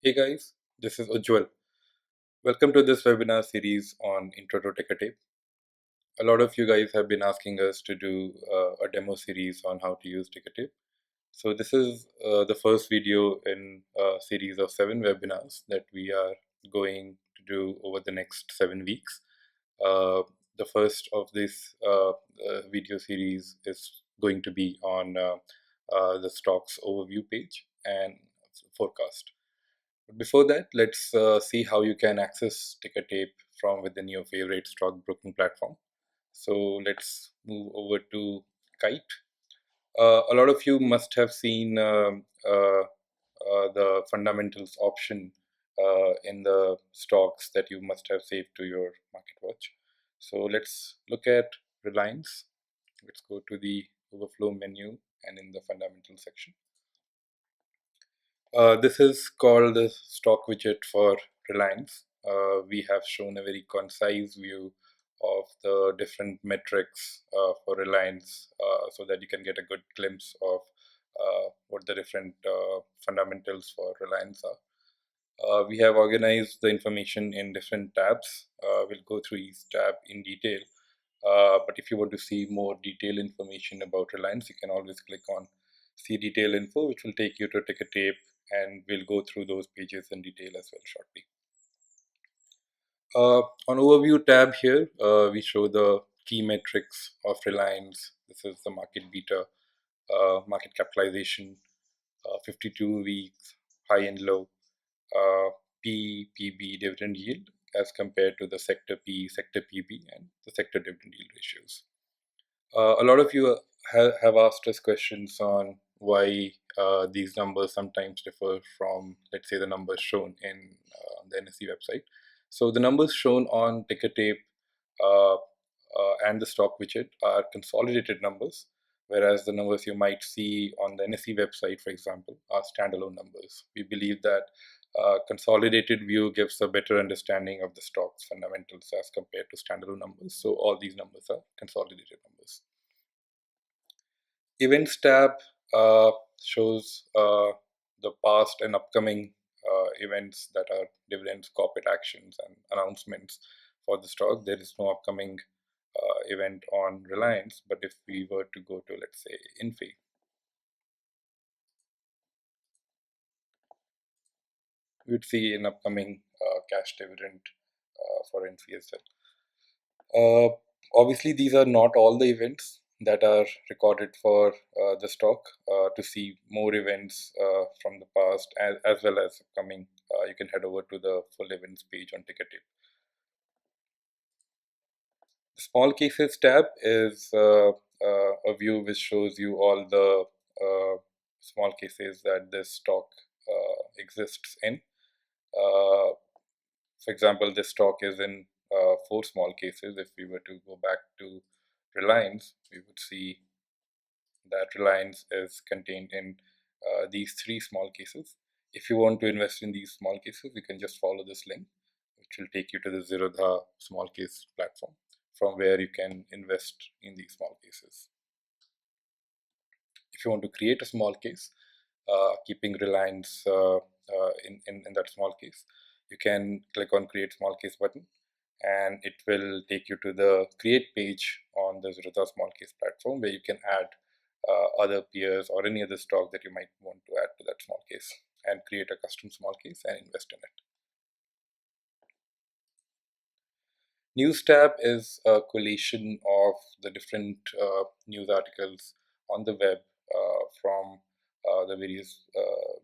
Hey guys, this is Ujjwal. Welcome to this webinar series on Intro to Tickertape. A lot of you guys have been asking us to do a demo series on how to use Tickertape. So this is the first video in a series of 7 webinars that we are going to do over the next 7 weeks. The first of this video series is going to be on the stocks overview page and forecast. Before that, let's see how you can access Tickertape from within your favorite stockbroking platform. So let's move over to Kite. A lot of you must have seen the fundamentals option in the stocks that you must have saved to your market watch. So let's look at Reliance. Let's go to the overflow menu and in the fundamental section. This is called the stock widget for Reliance. We have shown a very concise view of the different metrics for Reliance so that you can get a good glimpse of what the different fundamentals for Reliance are. We have organized the information in different tabs. We'll go through each tab in detail. But if you want to see more detailed information about Reliance, you can always click on See Detail Info, which will take you to Tickertape, and we'll go through those pages in detail as well shortly. On Overview tab here, we show the key metrics of Reliance. This is the market beta, market capitalization, 52 weeks, high and low, P, PB, dividend yield as compared to the sector P, sector PB, and the sector dividend yield ratios. A lot of you have asked us questions on why these numbers sometimes differ from, let's say, the numbers shown in the NSE website. So the numbers shown on Tickertape and the stock widget are consolidated numbers, whereas the numbers you might see on the NSE website, for example, are standalone numbers. We believe that consolidated view gives a better understanding of the stock's fundamentals as compared to standalone numbers. So all these numbers are consolidated numbers. Events tab shows the past and upcoming events that are dividends, corporate actions, and announcements for the stock. There is no upcoming event on Reliance, but if we were to go to, let's say, Infi, we'd see an upcoming cash dividend for Infi as well. Obviously, these are not all the events that are recorded for the stock. To see more events from the past as well as upcoming, you can head over to the full events page on Tickertape. The small cases tab is a view which shows you all the small cases that this stock exists in. For example, this stock is in 4 small cases. If we were to go back to Reliance, we would see that Reliance is contained in these 3 small cases. If you want to invest in these small cases, you can just follow this link, which will take you to the Zerodha small case platform, from where you can invest in these small cases. If you want to create a small case, keeping Reliance in that small case, you can click on Create Small Case button, and it will take you to the Create page on the Zerodha small case platform, where you can add other peers or any other stock that you might want to add to that small case and create a custom small case and invest in it. News tab is a collation of the different news articles on the web from the various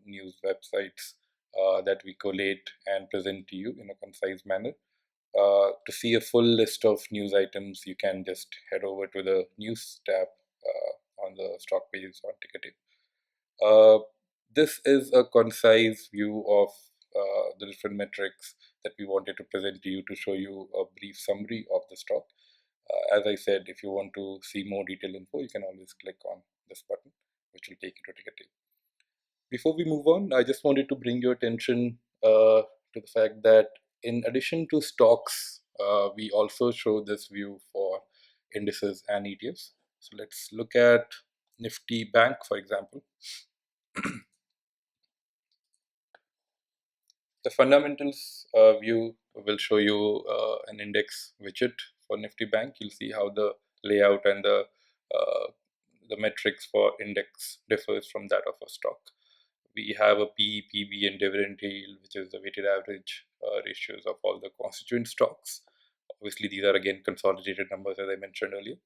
news websites that we collate and present to you in a concise manner. To see a full list of news items, you can just head over to the news tab on the stock pages on Tickertape. This is a concise view of the different metrics that we wanted to present to you to show you a brief summary of the stock. As I said, if you want to see more detailed info, you can always click on this button, which will take you to Tickertape. Before we move on, I just wanted to bring your attention to the fact that in addition to stocks, we also show this view for indices and ETFs. So let's look at Nifty Bank, for example. The fundamentals view will show you an index widget for Nifty Bank. You'll see how the layout and the metrics for index differs from that of a stock. We have a P, PB, and dividend yield, which is the weighted average ratios of all the constituent stocks. Obviously, these are again consolidated numbers, as I mentioned earlier.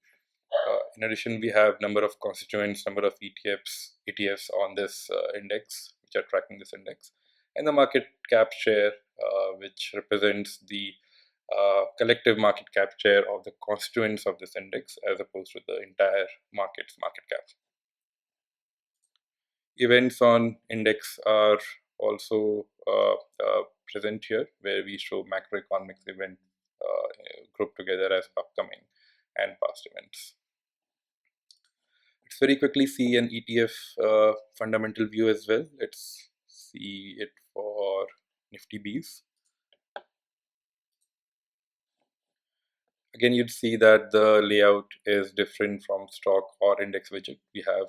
In addition, we have number of constituents, number of ETFs on this index, which are tracking this index, and the market cap share, which represents the collective market cap share of the constituents of this index as opposed to the entire market's market cap. Events on index are also present here, where we show macroeconomics event grouped together as upcoming and past events. Let's very quickly see an ETF fundamental view as well. Let's see it for Nifty Bs. Again, you'd see that the layout is different from stock or index widget. We have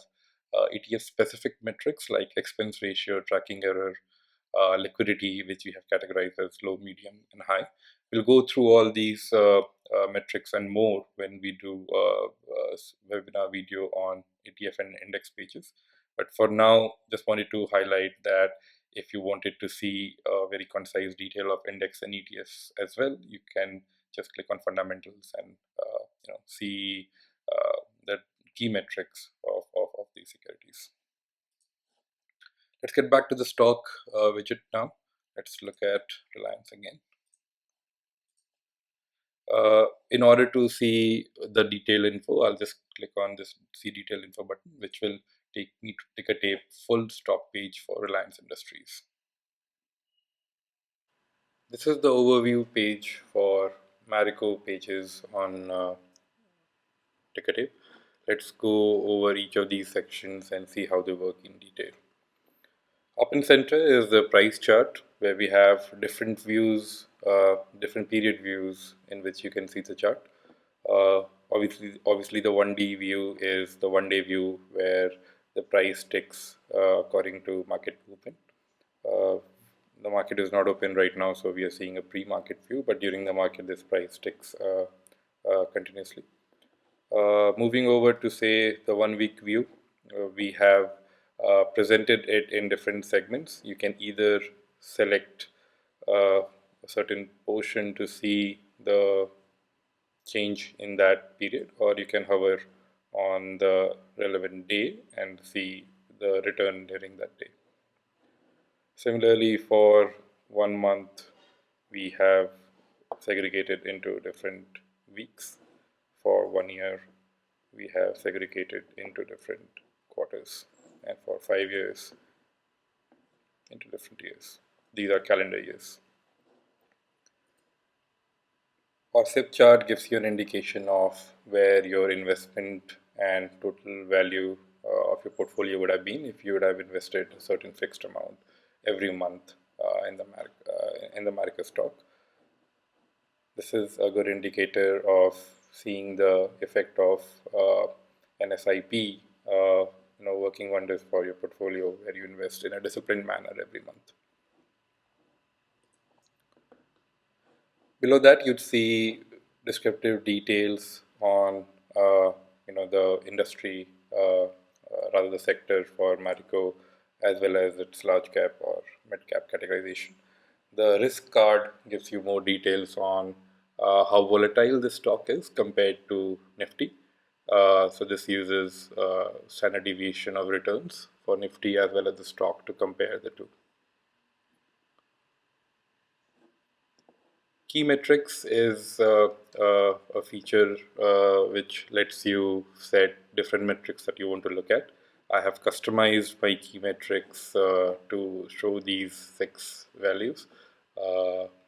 ETF specific metrics like expense ratio, tracking error, liquidity, which we have categorized as low, medium, and high. We'll go through all these metrics and more when we do webinar video on ETF and index pages. But for now, just wanted to highlight that if you wanted to see a very concise detail of index and ETFs as well, you can just click on fundamentals and see the key metrics of these securities. Let's get back to the stock widget now. Let's look at Reliance again. In order to see the detail info, I'll just click on this see detail info button, which will take me to Tickertape full stock page for Reliance Industries. This is the overview page for Marico pages on Tickertape. Let's go over each of these sections and see how they work in detail. Up in center is the price chart, where we have different views, different period views in which you can see the chart. Obviously, the 1D view is the one-day view where the price ticks according to market movement. The market is not open right now, so we are seeing a pre-market view, but during the market, this price ticks continuously. Moving over to say the 1 week view, we have presented it in different segments. You can either select a certain portion to see the change in that period, or you can hover on the relevant day and see the return during that day. Similarly, for 1 month, we have segregated into different weeks. For 1 year, we have segregated into different quarters, and for 5 years, into different years. These are calendar years. Our SIP chart gives you an indication of where your investment and total value of your portfolio would have been if you would have invested a certain fixed amount every month in the Marico stock. This is a good indicator of seeing the effect of an SIP working wonders for your portfolio, where you invest in a disciplined manner every month. Below that, you'd see descriptive details on the industry, rather the sector for Marico, as well as its large cap or mid cap categorization. The risk card gives you more details on how volatile the stock is compared to Nifty. So this uses standard deviation of returns for Nifty as well as the stock to compare the two. Key metrics is a feature which lets you set different metrics that you want to look at. I have customized my key metrics to show these 6 values.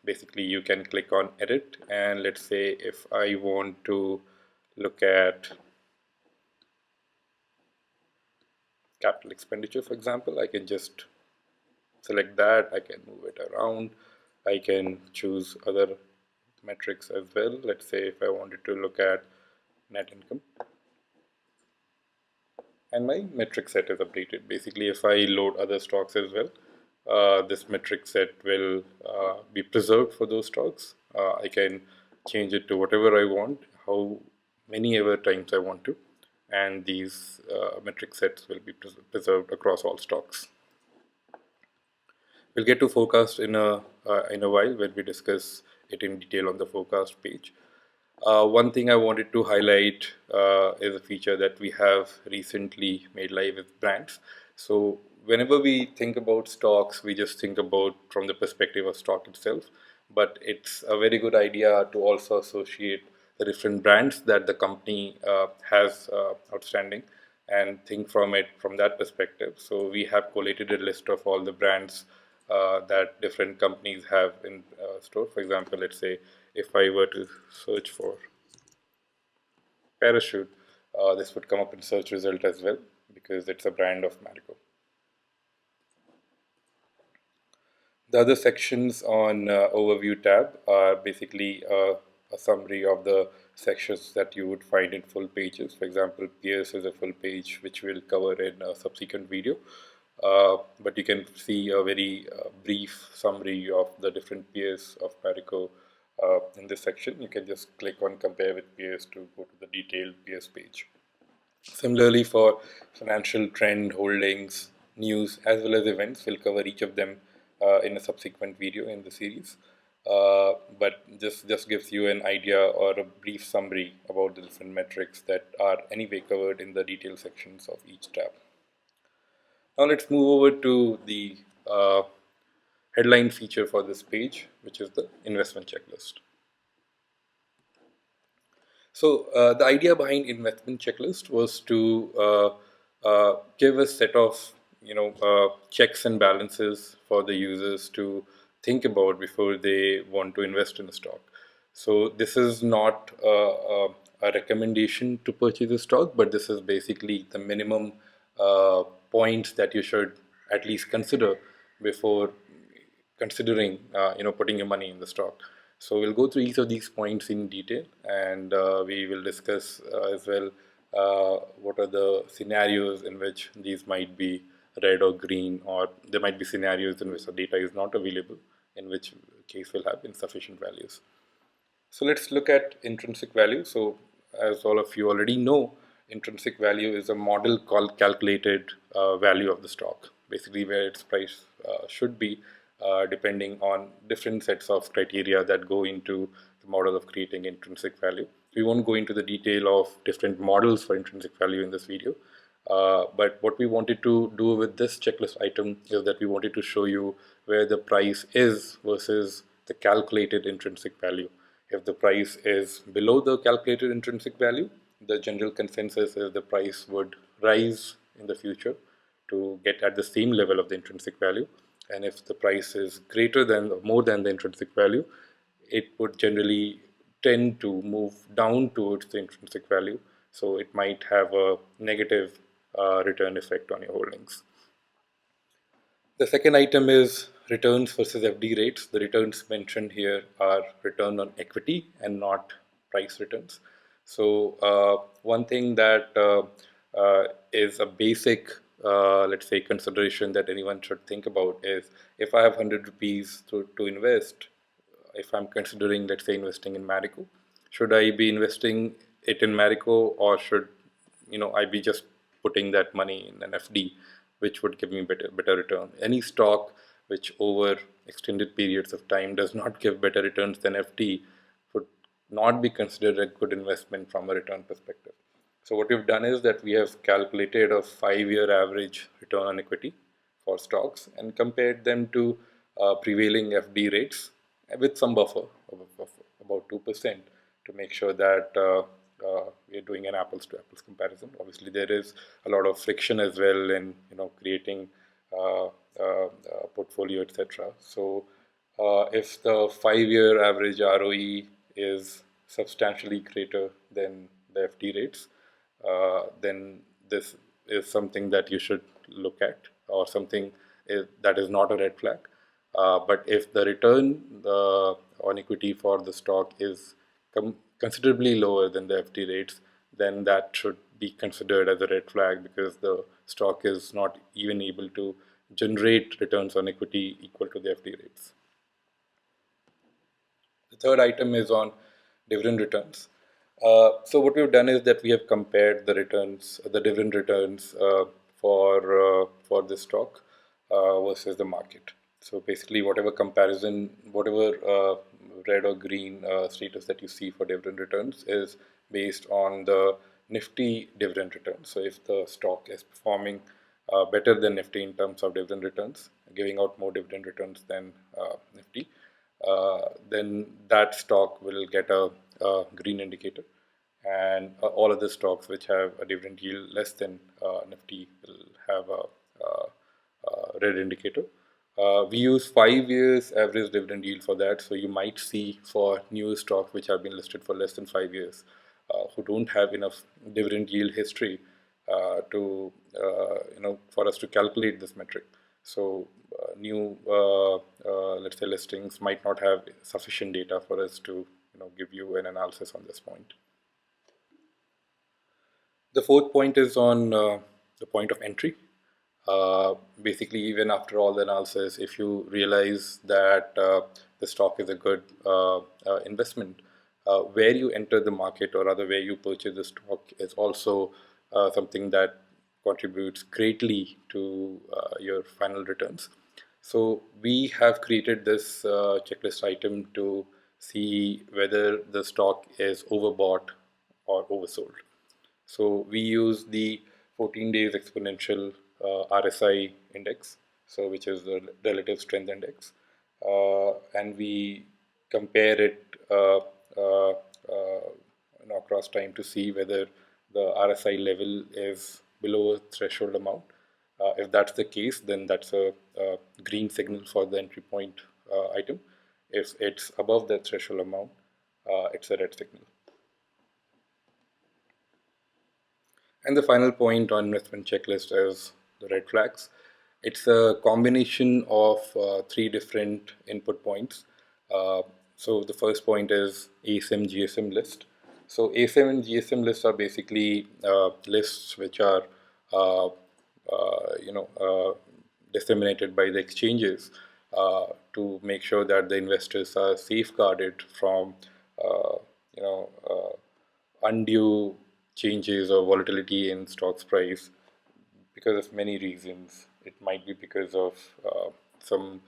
Basically, you can click on edit, and let's say if I want to look at capital expenditure, for example, I can just select that. I can move it around. I can choose other metrics as well. Let's say if I wanted to look at net income, and my metric set is updated. Basically, if I load other stocks as well, this metric set will be preserved for those stocks. I can change it to whatever I want, how many ever times I want to, and these metric sets will be preserved across all stocks. We'll get to forecast in a while when we discuss it in detail on the forecast page. One thing I wanted to highlight is a feature that we have recently made live with brands. So whenever we think about stocks, we just think about from the perspective of stock itself. But it's a very good idea to also associate the different brands that the company has outstanding and think from it from that perspective. So we have collated a list of all the brands that different companies have in store. For example, let's say if I were to search for Parachute, this would come up in search result as well because it's a brand of Marico. The other sections on overview tab are basically a summary of the sections that you would find in full pages. For example, peers is a full page which we'll cover in a subsequent video. But you can see a very brief summary of the different peers of Marico in this section. You can just click on compare with peers to go to the detailed peers page. Similarly, for financial trend, holdings, news, as well as events, we'll cover each of them in a subsequent video in the series. But this just gives you an idea or a brief summary about the different metrics that are anyway covered in the detailed sections of each tab. Now let's move over to the headline feature for this page, which is the investment checklist. So the idea behind investment checklist was to give a set of checks and balances for the users to think about before they want to invest in a stock. So this is not a recommendation to purchase a stock, but this is basically the minimum points that you should at least consider before considering putting your money in the stock. So we'll go through each of these points in detail, and we will discuss as well what are the scenarios in which these might be red or green, or there might be scenarios in which the data is not available, in which case we'll have insufficient values. So let's look at intrinsic value. So as all of you already know, intrinsic value is a model called calculated value of the stock, basically where its price should be depending on different sets of criteria that go into the model of creating intrinsic value. We won't go into the detail of different models for intrinsic value in this video. But what we wanted to do with this checklist item is that we wanted to show you where the price is versus the calculated intrinsic value. If the price is below the calculated intrinsic value, the general consensus is the price would rise in the future to get at the same level of the intrinsic value. And if the price is greater than or more than the intrinsic value, it would generally tend to move down towards the intrinsic value. So it might have a negative return effect on your holdings. The second item is returns versus FD rates. The returns mentioned here are return on equity and not price returns. So one thing that is a basic, let's say, consideration that anyone should think about is if I have 100 rupees to invest, if I'm considering, let's say, investing in Marico, should I be investing it in Marico, or should I be just putting that money in an FD, which would give me better return? Any stock which over extended periods of time does not give better returns than FD would not be considered a good investment from a return perspective. So what we've done is that we have calculated a 5-year average return on equity for stocks and compared them to prevailing FD rates with some buffer of about 2% to make sure that we're doing an apples to apples comparison. Obviously, there is a lot of friction as well in creating portfolio, etc. So if the 5-year average ROE is substantially greater than the FD rates, then this is something that you should look at, or something that is not a red flag. But if the return on equity for the stock is considerably lower than the FD rates, then that should be considered as a red flag because the stock is not even able to generate returns on equity equal to the FD rates. The third item is on dividend returns. So what we've done is that we have compared the returns, the dividend returns for this stock versus the market. So basically, whatever comparison, whatever red or green status that you see for dividend returns is based on the Nifty dividend return. So if the stock is performing better than Nifty in terms of dividend returns, giving out more dividend returns than Nifty, then that stock will get a green indicator, and all other stocks which have a dividend yield less than Nifty will have a red indicator. We use 5 years average dividend yield for that. So you might see for new stocks which have been listed for less than 5 years, who don't have enough dividend yield history to for us to calculate this metric. So new let's say listings might not have sufficient data for us to give you an analysis on this point. The fourth point is on the point of entry. Basically, even after all the analysis, if you realize that the stock is a good investment, where you enter the market or rather where you purchase the stock is also something that contributes greatly to your final returns. So we have created this checklist item to see whether the stock is overbought or oversold. So we use the 14 days exponential RSI index, so which is the relative strength index, and we compare it across time to see whether the RSI level is below a threshold amount. If that's the case, then that's a green signal for the entry point item. If it's above that threshold amount, it's a red signal. And the final point on investment checklist is the red flags. It's a combination of three different input points. So the first point is ASM GSM list. So ASM and GSM lists are basically lists which are disseminated by the exchanges to make sure that the investors are safeguarded from undue changes or volatility in stocks price because of many reasons. It might be because of some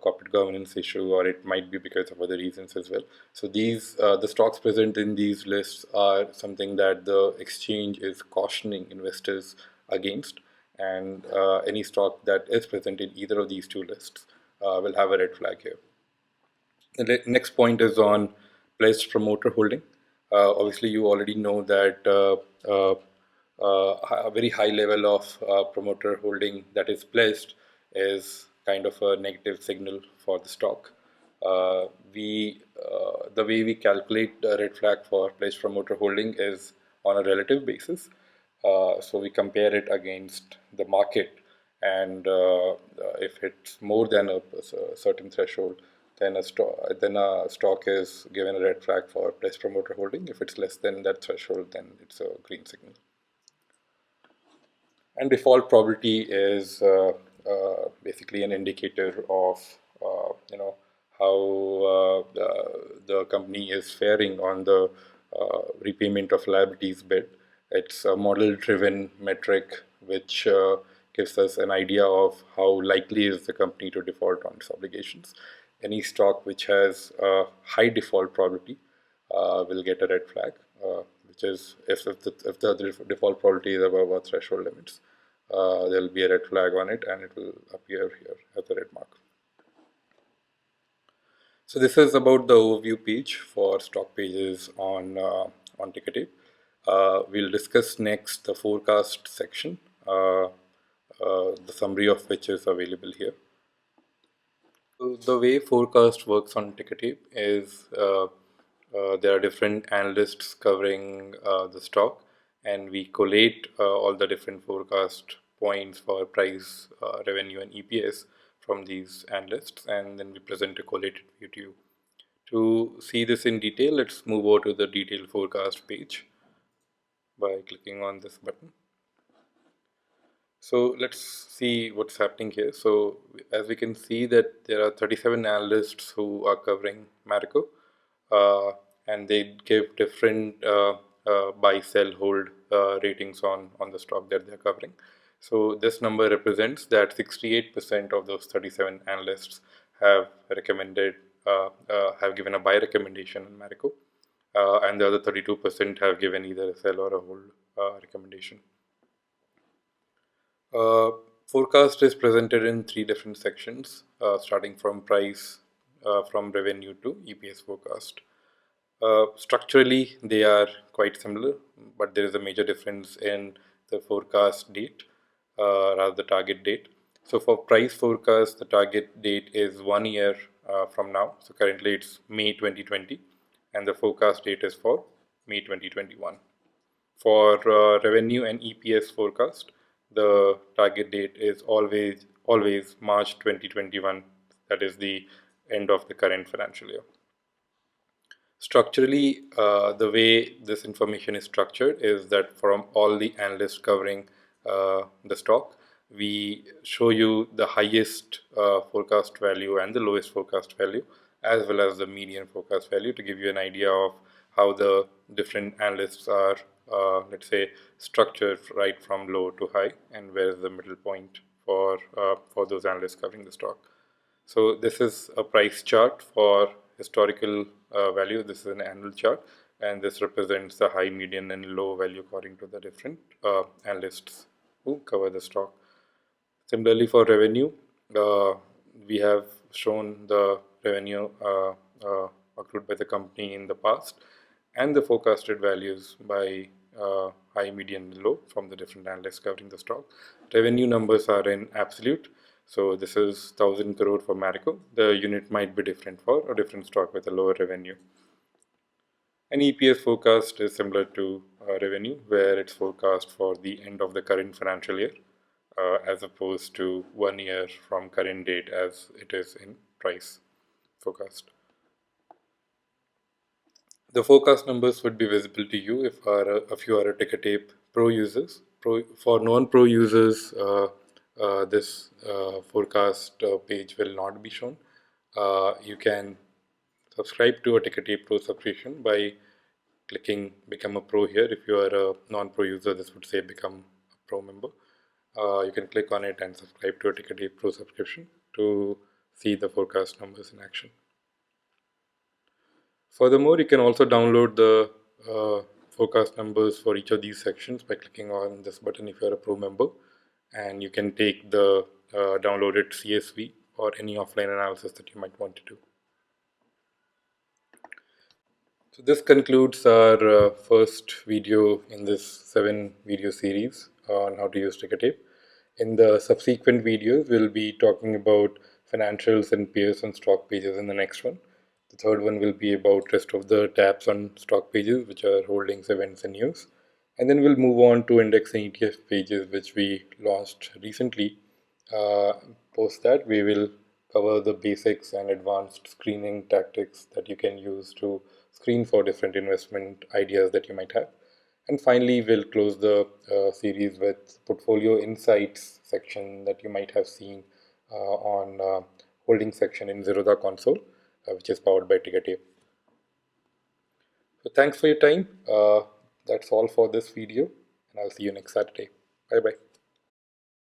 corporate governance issue, or it might be because of other reasons as well. So these the stocks present in these lists are something that the exchange is cautioning investors against, and any stock that is present in either of these two lists will have a red flag here. The next point is on pledged promoter holding. Obviously, you already know that a very high level of promoter holding that is pledged is kind of a negative signal for the stock. The way we calculate the red flag for pledged promoter holding is on a relative basis. So we compare it against the market, and if it's more than a certain threshold, then a stock is given a red flag for pledged promoter holding. If it's less than that threshold, then it's a green signal. And default probability is basically an indicator of how the company is faring on the repayment of liabilities bid. It's a model-driven metric which gives us an idea of how likely is the company to default on its obligations. Any stock which has a high default probability will get a red flag, which is if the default probability is above our threshold limits, there will be a red flag on it, and it will appear here as a red mark. So this is about the overview page for stock pages on Tickertape. We'll discuss next the forecast section, the summary of which is available here. So the way forecast works on Tickertape is there are different analysts covering the stock, and we collate all the different forecast points for price, revenue, and EPS from these analysts, and then we present a collated view to you. To see this in detail, let's move over to the detailed forecast page by clicking on this button. So let's see what's happening here. So as we can see that there are 37 analysts who are covering Marico, uh, and they give different buy, sell, hold ratings on the stock that they're covering. So this number represents that 68% of those 37 analysts have recommended, have given a buy recommendation in Marico, and the other 32% have given either a sell or a hold recommendation. Uh, Forecast is presented in three different sections, starting from price, from revenue to EPS forecast. Structurally, they are quite similar, but there is a major difference in the forecast date, rather the target date. So for price forecast, the target date is 1 year from now. So currently it's May 2020, and the forecast date is for May 2021. For revenue and EPS forecast, the target date is always March 2021. That is the end of the current financial year. Structurally, the way this information is structured is that from all the analysts covering the stock, we show you the highest forecast value and the lowest forecast value, as well as the median forecast value, to give you an idea of how the different analysts are, let's say, structured right from low to high, and where is the middle point for those analysts covering the stock. So this is a price chart for historical value. This is an annual chart, and this represents the high, median, and low value according to the different analysts who cover the stock. Similarly, for revenue, uh, we have shown the revenue accrued by the company in the past and the forecasted values by high, median, and low from the different analysts covering the stock. Revenue numbers are in absolute. So this is 1,000 crore for Marico. The unit might be different for a different stock with a lower revenue. An EPS forecast is similar to revenue, where it's forecast for the end of the current financial year, as opposed to 1 year from current date as it is in price forecast. The forecast numbers would be visible to you if you are a Tickertape Pro users. For non-Pro users, this forecast page will not be shown. You can subscribe to a Tickertape Pro subscription by clicking Become a Pro here. If you are a non-Pro user, this would say Become a Pro member. You can click on it and subscribe to a Tickertape Pro subscription to see the forecast numbers in action. Furthermore, you can also download the forecast numbers for each of these sections by clicking on this button if you're a Pro member, and you can take the downloaded CSV or any offline analysis that you might want to do. So this concludes our first video in this 7 video series on how to use Tickertape. In the subsequent videos, we'll be talking about financials and peers and stock pages in the next one. The third one will be about rest of the tabs on stock pages, which are holdings, events, and news. And then we'll move on to index and ETF pages, which we launched recently. Uh, Post that, we will cover the basics and advanced screening tactics that you can use to screen for different investment ideas that you might have. And finally, we'll close the series with portfolio insights section that you might have seen on holding section in Zerodha console, which is powered by Tickertape. So thanks for your time. That's all for this video, and I'll see you next Saturday. Bye bye.